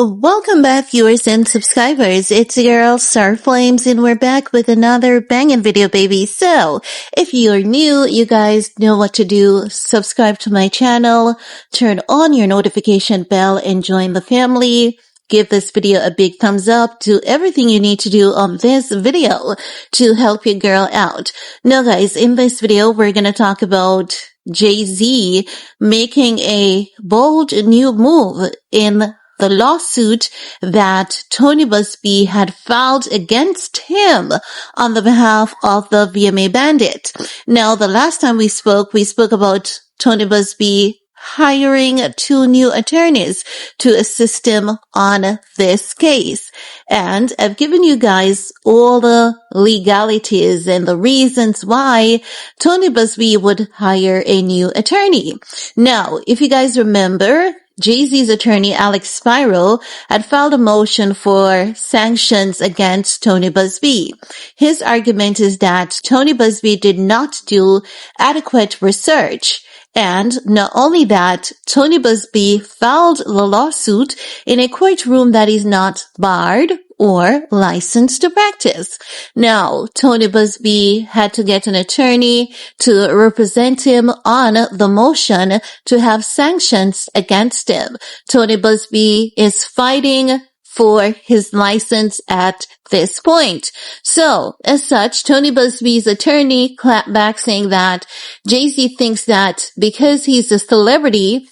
Welcome back, viewers and subscribers. It's your girl, Star Flames, and we're back with another banging video, baby. So, if you're new, you guys know what to do. Subscribe to my channel, turn on your notification bell, and join the family. Give this video a big thumbs up. Do everything you need to do on this video to help your girl out. Now, guys, in this video, we're gonna talk about Jay-Z making a bold new move in the lawsuit that Tony Buzbee had filed against him on the behalf of the vmabandit. Now, the last time we spoke about Tony Buzbee hiring 2 new attorneys to assist him on this case. And I've given you guys all the legalities and the reasons why Tony Buzbee would hire a new attorney. Now, if you guys remember, Jay-Z's attorney, Alex Spiro, had filed a motion for sanctions against Tony Buzbee. His argument is that Tony Buzbee did not do adequate research. And not only that, Tony Buzbee filed the lawsuit in a courtroom that is not barred or licensed to practice. Now, Tony Buzbee had to get an attorney to represent him on the motion to have sanctions against him. Tony Buzbee is fighting for his license at this point. So, as such, Tony Buzbee's attorney clapped back saying that Jay-Z thinks that because he's a celebrity,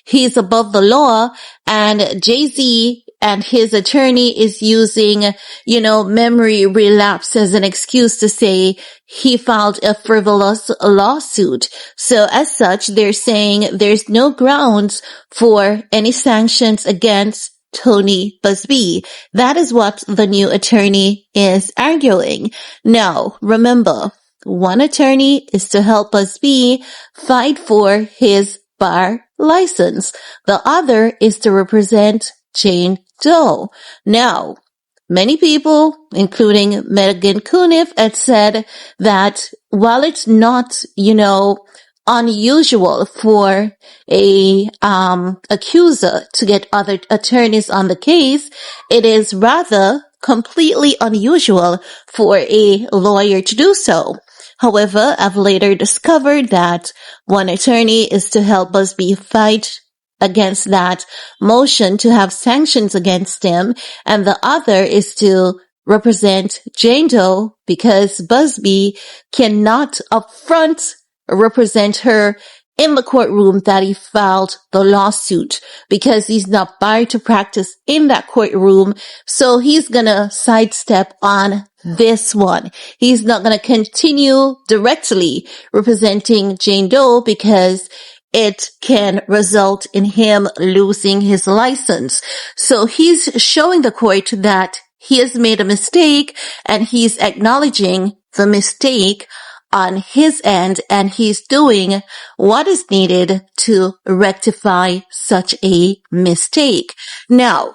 he's above the law, and Jay-Z and his attorney is using, memory relapse as an excuse to say he filed a frivolous lawsuit. So as such, they're saying there's no grounds for any sanctions against Tony Buzbee. That is what the new attorney is arguing. Now, remember, one attorney is to help Buzbee fight for his bar license. The other is to represent Jane Doe. Now, many people, including Megan Cuniff, had said that while it's not, unusual for a accuser to get other attorneys on the case, it is rather completely unusual for a lawyer to do so. However, I've later discovered that one attorney is to help Buzbee fight against that motion to have sanctions against him, and the other is to represent Jane Doe because Buzbee cannot upfront represent her in the courtroom that he filed the lawsuit because he's not barred to practice in that courtroom. So he's gonna sidestep on this one. He's not gonna continue directly representing Jane Doe because it can result in him losing his license. So he's showing the court that he has made a mistake and he's acknowledging the mistake on his end, and he's doing what is needed to rectify such a mistake. Now,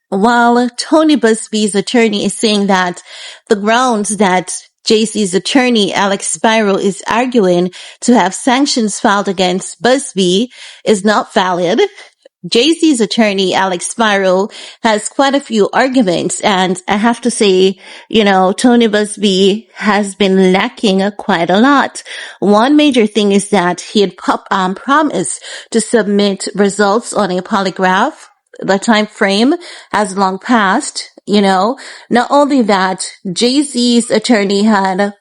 while Tony Buzbee's attorney is saying that the grounds that Jay-Z's attorney, Alex Spiro, is arguing to have sanctions filed against Buzbee is not valid, Jay-Z's attorney, Alex Spiro, has quite a few arguments, and I have to say, Tony Buzbee has been lacking quite a lot. One major thing is that he had promised to submit results on a polygraph. The time frame has long passed, Not only that, Jay-Z's attorney had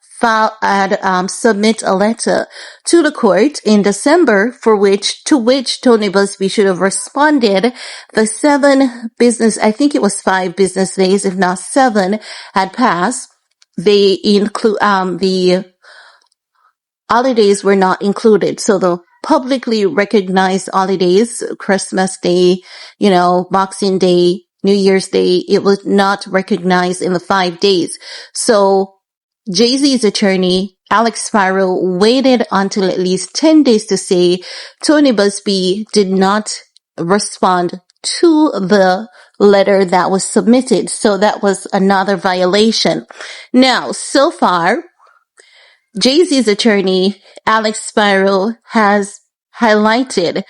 submit a letter to the court in December to which Tony Buzbee should have responded. The 5 business days, if not 7, had passed. They include, the holidays were not included. So the publicly recognized holidays, Christmas Day, Boxing Day, New Year's Day, it was not recognized in the 5 days. So Jay-Z's attorney, Alex Spiro, waited until at least 10 days to say Tony Buzbee did not respond to the letter that was submitted. So that was another violation. Now, so far, Jay-Z's attorney, Alex Spiro, has highlighted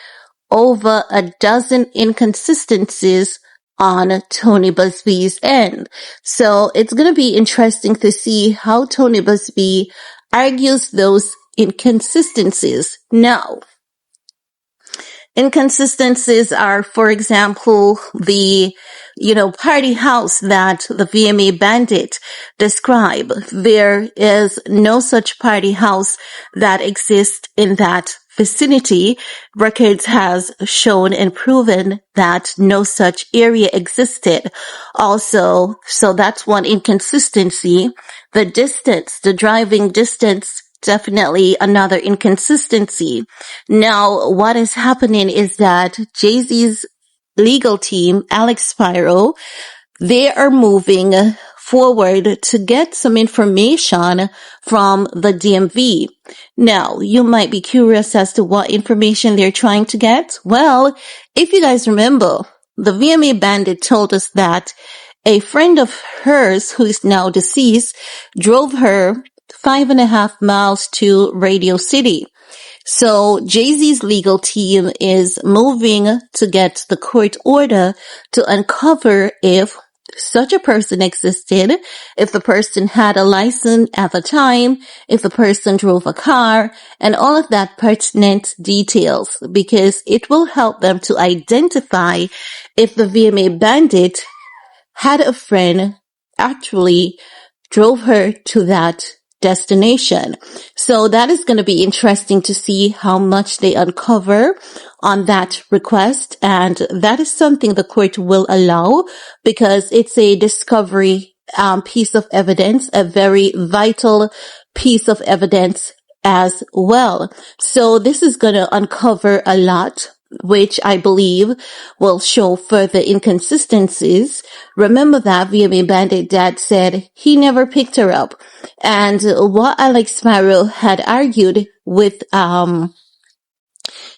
over a dozen inconsistencies on Tony Buzbee's end. So it's going to be interesting to see how Tony Buzbee argues those inconsistencies. Now, inconsistencies are, for example, the, party house that the vmabandit describe. There is no such party house that exists in that vicinity. Records has shown and proven that no such area existed. Also, so that's one inconsistency. The distance, the driving distance, definitely another inconsistency. Now, what is happening is that jayz's legal team, Alex Spiro, they are moving forward to get some information from the DMV. Now, you might be curious as to what information they're trying to get. Well, if you guys remember, the vmabandit told us that a friend of hers, who is now deceased, drove her 5.5 miles to Radio City. So jayz's legal team is moving to get the court order to uncover if such a person existed, if the person had a license at the time, if the person drove a car, and all of that pertinent details, because it will help them to identify if the vmabandit had a friend actually drove her to that destination. So that is going to be interesting to see how much they uncover on that request. And that is something the court will allow because it's a discovery piece of evidence, a very vital piece of evidence as well. So this is going to uncover a lot, which I believe will show further inconsistencies. Remember that vmabandit dad said he never picked her up. And what Alex Spiro had argued with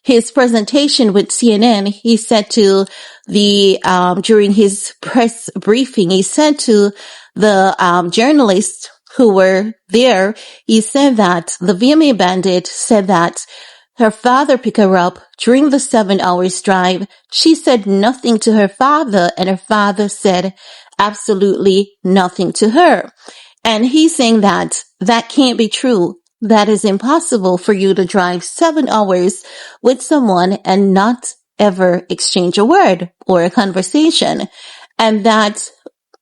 his presentation with CNN, he said to the during his press briefing, he said to the journalists who were there, he said that the vmabandit said that her father picked her up during the 7 hours drive. She said nothing to her father, and her father said absolutely nothing to her. And he's saying that that can't be true. That is impossible for you to drive 7 hours with someone and not ever exchange a word or a conversation. And that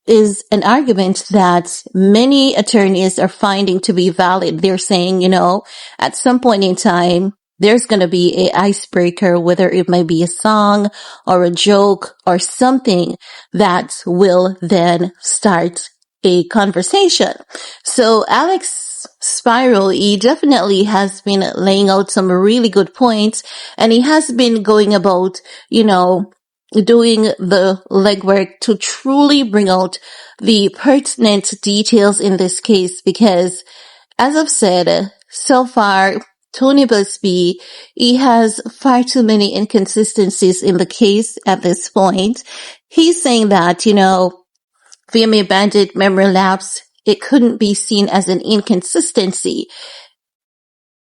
is an argument that many attorneys are finding to be valid. They're saying, at some point in time, there's going to be an icebreaker, whether it might be a song or a joke or something that will then start a conversation. So Alex Spiro, he definitely has been laying out some really good points, and he has been going about, doing the legwork to truly bring out the pertinent details in this case, because as I've said, so far, Tony Buzbee, he has far too many inconsistencies in the case at this point. He's saying that, vmabandit memory lapse, it couldn't be seen as an inconsistency.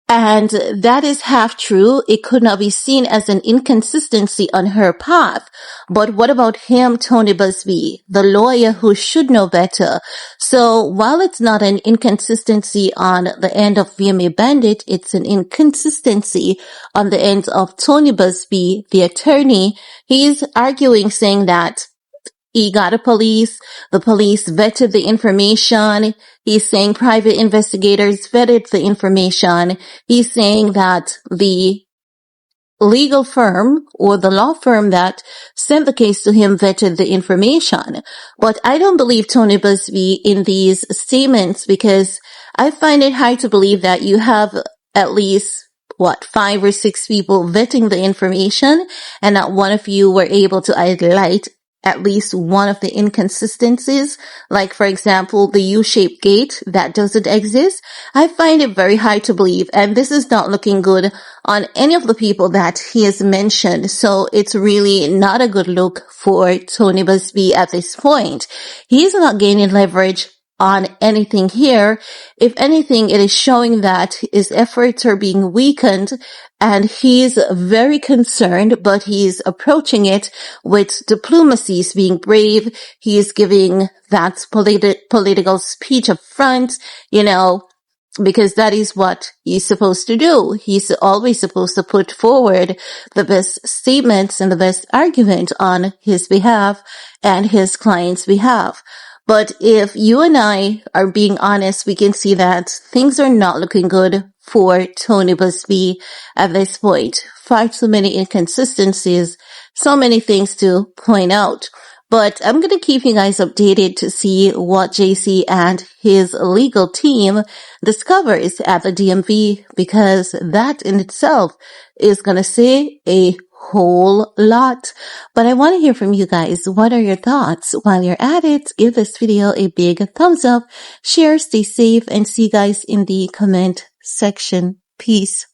And that is half true. It could not be seen as an inconsistency on her path. But what about him, Tony Buzbee, the lawyer who should know better? So while it's not an inconsistency on the end of vmabandit, it's an inconsistency on the end of Tony Buzbee, the attorney. He's arguing, saying that he got the police vetted the information. He's saying private investigators vetted the information. He's saying that the legal firm or the law firm that sent the case to him vetted the information. But I don't believe Tony Buzbee in these statements, because I find it hard to believe that you have at least 5 or 6 people vetting the information and not one of you were able to highlight at least one of the inconsistencies, like, for example, the U-shaped gate that doesn't exist. I find it very hard to believe, and this is not looking good on any of the people that he has mentioned. So it's really not a good look for Tony Buzbee at this point. He's not gaining leverage on anything here. If anything, it is showing that his efforts are being weakened and he's very concerned, but he's approaching it with diplomacy. He's being brave. He is giving that political speech up front, because that is what he's supposed to do. He's always supposed to put forward the best statements and the best argument on his behalf and his client's behalf. But if you and I are being honest, we can see that things are not looking good for Tony Buzbee at this point. Far too many inconsistencies, so many things to point out. But I'm going to keep you guys updated to see what jayz and his legal team discovers at the DMV, because that in itself is going to say a whole lot. But I want to hear from you guys. What are your thoughts? While you're at it, give this video a big thumbs up, share, stay safe, and see you guys in the comment section. Peace.